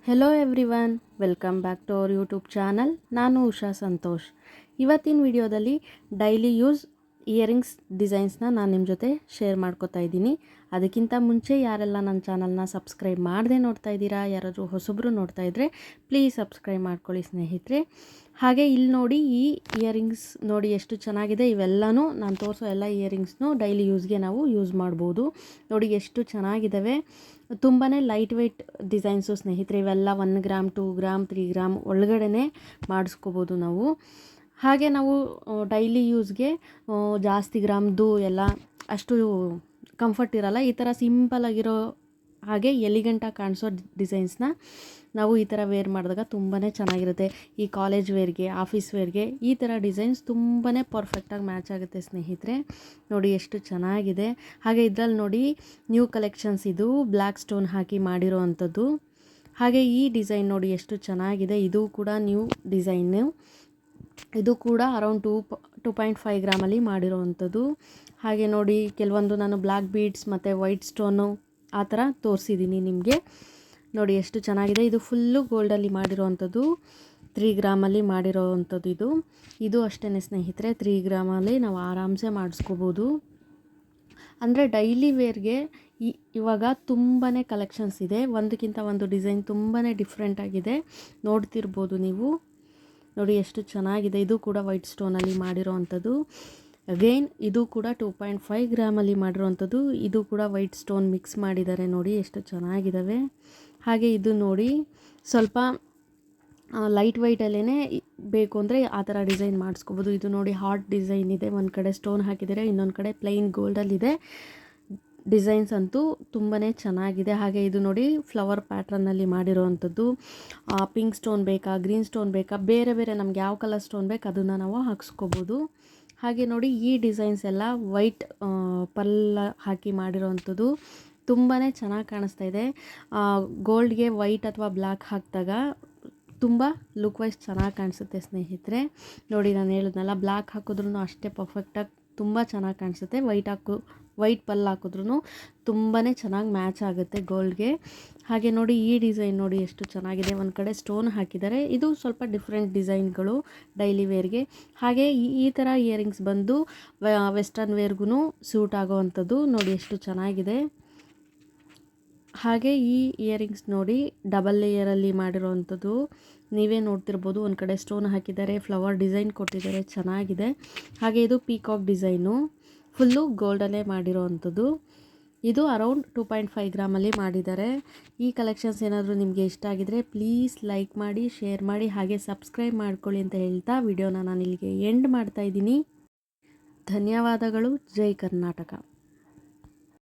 Hello everyone, welcome back to our YouTube channel. ನಾನು ಉಷಾ ಸಂತೋಷ್. ಇವತ್ತಿನ ವಿಡಿಯೋದಲ್ಲಿ ಡೈಲಿ ಯೂಸ್ ಇಯರಿಂಗ್ಸ್ ಡಿಸೈನ್ಸ್ನ ನಾನು ನಿಮ್ಮ ಜೊತೆ ಶೇರ್ ಮಾಡ್ಕೋತಾ ಇದ್ದೀನಿ. ಅದಕ್ಕಿಂತ ಮುಂಚೆ ಯಾರೆಲ್ಲ ನನ್ನ ಚಾನಲ್ನ ಸಬ್ಸ್ಕ್ರೈಬ್ ಮಾಡದೆ ನೋಡ್ತಾ ಇದ್ದೀರಾ, ಯಾರಾದರೂ ಹೊಸಬ್ರು ನೋಡ್ತಾ ಇದ್ದರೆ ಪ್ಲೀಸ್ ಸಬ್ಸ್ಕ್ರೈಬ್ ಮಾಡ್ಕೊಳ್ಳಿ ಸ್ನೇಹಿತರೆ. ಹಾಗೆ ಇಲ್ಲಿ ನೋಡಿ, ಈ ಇಯರಿಂಗ್ಸ್ ನೋಡಿ ಎಷ್ಟು ಚೆನ್ನಾಗಿದೆ. ಇವೆಲ್ಲನೂ ನಾನು ತೋರಿಸೋ ಎಲ್ಲ ಇಯರಿಂಗ್ಸ್ನು ಡೈಲಿ ಯೂಸ್ಗೆ ನಾವು ಯೂಸ್ ಮಾಡ್ಬೋದು. ನೋಡಿ ಎಷ್ಟು ಚೆನ್ನಾಗಿದ್ದಾವೆ. ತುಂಬಾ ಲೈಟ್ ವೆಯ್ಟ್ ಡಿಸೈನ್ಸು ಸ್ನೇಹಿತರೆ. ಇವೆಲ್ಲ 1 ಗ್ರಾಮ್ 2 ಗ್ರಾಮ್ 3 ಗ್ರಾಮ್ ಒಳಗಡೆ ಮಾಡಿಸ್ಕೋಬೋದು ನಾವು. ಹಾಗೆ ನಾವು ಡೈಲಿ ಯೂಸ್ಗೆ ಜಾಸ್ತಿ ಗ್ರಾಮ್ದು ಎಲ್ಲ ಅಷ್ಟು ಕಂಫರ್ಟ್ ಇರಲ್ಲ. ಈ ಥರ ಸಿಂಪಲಾಗಿರೋ ಹಾಗೆ ಎಲಿಗೆಂಟಾಗಿ ಕಾಣಿಸೋ ಡಿಸೈನ್ಸ್ನ ನಾವು ಈ ಥರ ವೇರ್ ಮಾಡಿದಾಗ ತುಂಬಾ ಚೆನ್ನಾಗಿರುತ್ತೆ. ಈ ಕಾಲೇಜ್ ವೇರ್ಗೆ, ಆಫೀಸ್ ವೇರ್ಗೆ ಈ ಥರ ಡಿಸೈನ್ಸ್ ತುಂಬಾ ಪರ್ಫೆಕ್ಟಾಗಿ ಮ್ಯಾಚ್ ಆಗುತ್ತೆ ಸ್ನೇಹಿತರೆ. ನೋಡಿ ಎಷ್ಟು ಚೆನ್ನಾಗಿದೆ. ಹಾಗೆ ಇದರಲ್ಲಿ ನೋಡಿ ನ್ಯೂ ಕಲೆಕ್ಷನ್ಸ್, ಇದು ಬ್ಲ್ಯಾಕ್ ಸ್ಟೋನ್ ಹಾಕಿ ಮಾಡಿರೋ ಅಂಥದ್ದು. ಹಾಗೆ ಈ ಡಿಸೈನ್ ನೋಡಿ ಎಷ್ಟು ಚೆನ್ನಾಗಿದೆ. ಇದು ಕೂಡ ನ್ಯೂ ಡಿಸೈನು. ಇದು ಕೂಡ ಅರೌಂಡ್ 2.5 ಗ್ರಾಮಲ್ಲಿ ಮಾಡಿರೋ ಅಂಥದ್ದು. ಹಾಗೆ ನೋಡಿ ಕೆಲವೊಂದು ನಾನು ಬ್ಲ್ಯಾಕ್ ಬೀಡ್ಸ್ ಮತ್ತು ವೈಟ್ ಸ್ಟೋನು ಆ ಥರ ತೋರಿಸಿದ್ದೀನಿ ನಿಮಗೆ. ನೋಡಿ ಎಷ್ಟು ಚೆನ್ನಾಗಿದೆ. ಇದು ಫುಲ್ಲು ಗೋಲ್ಡಲ್ಲಿ ಮಾಡಿರೋ ಅಂಥದ್ದು. 3 ಗ್ರಾಮಲ್ಲಿ ಮಾಡಿರೋ ಅಂಥದ್ದು ಇದು ಅಷ್ಟೇ ಸ್ನೇಹಿತರೆ. 3 ಗ್ರಾಮಲ್ಲಿ ನಾವು ಆರಾಮ್ಸೆ ಮಾಡಿಸ್ಕೋಬೋದು. ಅಂದರೆ ಡೈಲಿ ವೇರ್ಗೆ ಇವಾಗ ತುಂಬಾ ಕಲೆಕ್ಷನ್ಸ್ ಇದೆ. ಒಂದಕ್ಕಿಂತ ಒಂದು ಡಿಸೈನ್ ತುಂಬಾ ಡಿಫ್ರೆಂಟಾಗಿದೆ, ನೋಡ್ತಿರ್ಬೋದು ನೀವು. ನೋಡಿ ಎಷ್ಟು ಚೆನ್ನಾಗಿದೆ. ಇದು ಕೂಡ ವೈಟ್ ಸ್ಟೋನಲ್ಲಿ ಮಾಡಿರೋ ಅಂಥದ್ದು. ಅಗೈನ್ ಇದು ಕೂಡ 2.5 ಗ್ರಾಮಲ್ಲಿ ಮಾಡಿರೋ ಅಂಥದ್ದು. ಇದು ಕೂಡ ವೈಟ್ ಸ್ಟೋನ್ ಮಿಕ್ಸ್ ಮಾಡಿದ್ದಾರೆ. ನೋಡಿ ಎಷ್ಟು ಚೆನ್ನಾಗಿದ್ದಾವೆ. ಹಾಗೆ ಇದು ನೋಡಿ ಸ್ವಲ್ಪ ಲೈಟ್ ವೈಟಲ್ಲೇ ಬೇಕು ಅಂದರೆ ಆ ಥರ ಡಿಸೈನ್ ಮಾಡಿಸ್ಕೋಬೋದು. ಇದು ನೋಡಿ ಹಾರ್ಟ್ ಡಿಸೈನ್ ಇದೆ, ಒಂದು ಕಡೆ ಸ್ಟೋನ್ ಹಾಕಿದ್ದಾರೆ, ಇನ್ನೊಂದು ಕಡೆ ಪ್ಲೈನ್ ಗೋಲ್ಡಲ್ಲಿದೆ. ಡಿಸೈನ್ಸ್ ಅಂತೂ ತುಂಬಾ ಚೆನ್ನಾಗಿದೆ. ಹಾಗೆ ಇದು ನೋಡಿ ಫ್ಲವರ್ ಪ್ಯಾಟ್ರನ್ನಲ್ಲಿ ಮಾಡಿರೋ ಅಂಥದ್ದು. ಪಿಂಕ್ ಸ್ಟೋನ್ ಬೇಕಾ, ಗ್ರೀನ್ ಸ್ಟೋನ್ ಬೇಕಾ, ಬೇರೆ ಬೇರೆ ನಮ್ಗೆ ಯಾವ ಕಲರ್ ಸ್ಟೋನ್ ಬೇಕು ಅದನ್ನು ನಾವು ಹಾಕ್ಸ್ಕೋಬೋದು. ಹಾಗೆ ನೋಡಿ ಈ ಡಿಸೈನ್ಸ್ ಎಲ್ಲ ವೈಟ್ ಪಲ್ಲ ಹಾಕಿ ಮಾಡಿರೋ ಅಂಥದ್ದು. ತುಂಬಾ ಚೆನ್ನಾಗಿ ಕಾಣಿಸ್ತಾ ಇದೆ. ಗೋಲ್ಡ್ಗೆ ವೈಟ್ ಅಥವಾ ಬ್ಲ್ಯಾಕ್ ಹಾಕಿದಾಗ ತುಂಬ ಲುಕ್ ವೈಸ್ ಚೆನ್ನಾಗಿ ಕಾಣಿಸುತ್ತೆ ಸ್ನೇಹಿತರೆ. ನೋಡಿ ನಾನು ಹೇಳಿದ್ನಲ್ಲ, ಬ್ಲ್ಯಾಕ್ ಹಾಕಿದ್ರೂ ಅಷ್ಟೇ ಪರ್ಫೆಕ್ಟಾಗಿ ತುಂಬ ಚೆನ್ನಾಗಿ ಕಾಣಿಸುತ್ತೆ. ವೈಟ್ ಪಲ್ಲ ಹಾಕಿದ್ರೂ ತುಂಬಾ ಚೆನ್ನಾಗಿ ಮ್ಯಾಚ್ ಆಗುತ್ತೆ ಗೋಲ್ಡ್ಗೆ. ಹಾಗೆ ನೋಡಿ ಈ ಡಿಸೈನ್ ನೋಡಿ ಎಷ್ಟು ಚೆನ್ನಾಗಿದೆ. ಒಂದು ಕಡೆ ಸ್ಟೋನ್ ಹಾಕಿದ್ದಾರೆ. ಇದು ಸ್ವಲ್ಪ ಡಿಫ್ರೆಂಟ್ ಡಿಸೈನ್ಗಳು ಡೈಲಿ ವೇರ್ಗೆ. ಹಾಗೆ ಈ ಥರ ಇಯರಿಂಗ್ಸ್ ಬಂದು ವೆಸ್ಟರ್ನ್ ವೇರ್ಗೂ ಸೂಟ್ ಆಗೋ ಅಂಥದ್ದು. ನೋಡಿ ಎಷ್ಟು ಚೆನ್ನಾಗಿದೆ. ಹಾಗೆ ಈ ಇಯರಿಂಗ್ಸ್ ನೋಡಿ ಡಬಲ್ ಲೇಯರಲ್ಲಿ ಮಾಡಿರೋ ಅಂಥದ್ದು. ನೀವೇ ನೋಡ್ತಿರ್ಬೋದು, ಒಂದು ಕಡೆ ಸ್ಟೋನ್ ಹಾಕಿದ್ದಾರೆ, ಫ್ಲವರ್ ಡಿಸೈನ್ ಕೊಟ್ಟಿದ್ದಾರೆ, ಚೆನ್ನಾಗಿದೆ. ಹಾಗೆ ಇದು ಪೀಕಾಕ್ ಡಿಸೈನು, ಫುಲ್ಲು ಗೋಲ್ಡಲ್ಲೇ ಮಾಡಿರೋ ಅಂಥದ್ದು. ಇದು ಅರೌಂಡ್ 2.5 ಗ್ರಾಮಲ್ಲಿ ಮಾಡಿದ್ದಾರೆ. ಈ ಕಲೆಕ್ಷನ್ಸ್ ಏನಾದರೂ ನಿಮಗೆ ಇಷ್ಟ ಆಗಿದರೆ ಪ್ಲೀಸ್ ಲೈಕ್ ಮಾಡಿ, ಶೇರ್ ಮಾಡಿ, ಹಾಗೆ ಸಬ್ಸ್ಕ್ರೈಬ್ ಮಾಡ್ಕೊಳ್ಳಿ ಅಂತ ಹೇಳ್ತಾ ವಿಡಿಯೋನ ನಾನು ಇಲ್ಲಿಗೆ ಎಂಡ್ ಮಾಡ್ತಾಯಿದ್ದೀನಿ. ಧನ್ಯವಾದಗಳು. ಜೈ ಕರ್ನಾಟಕ.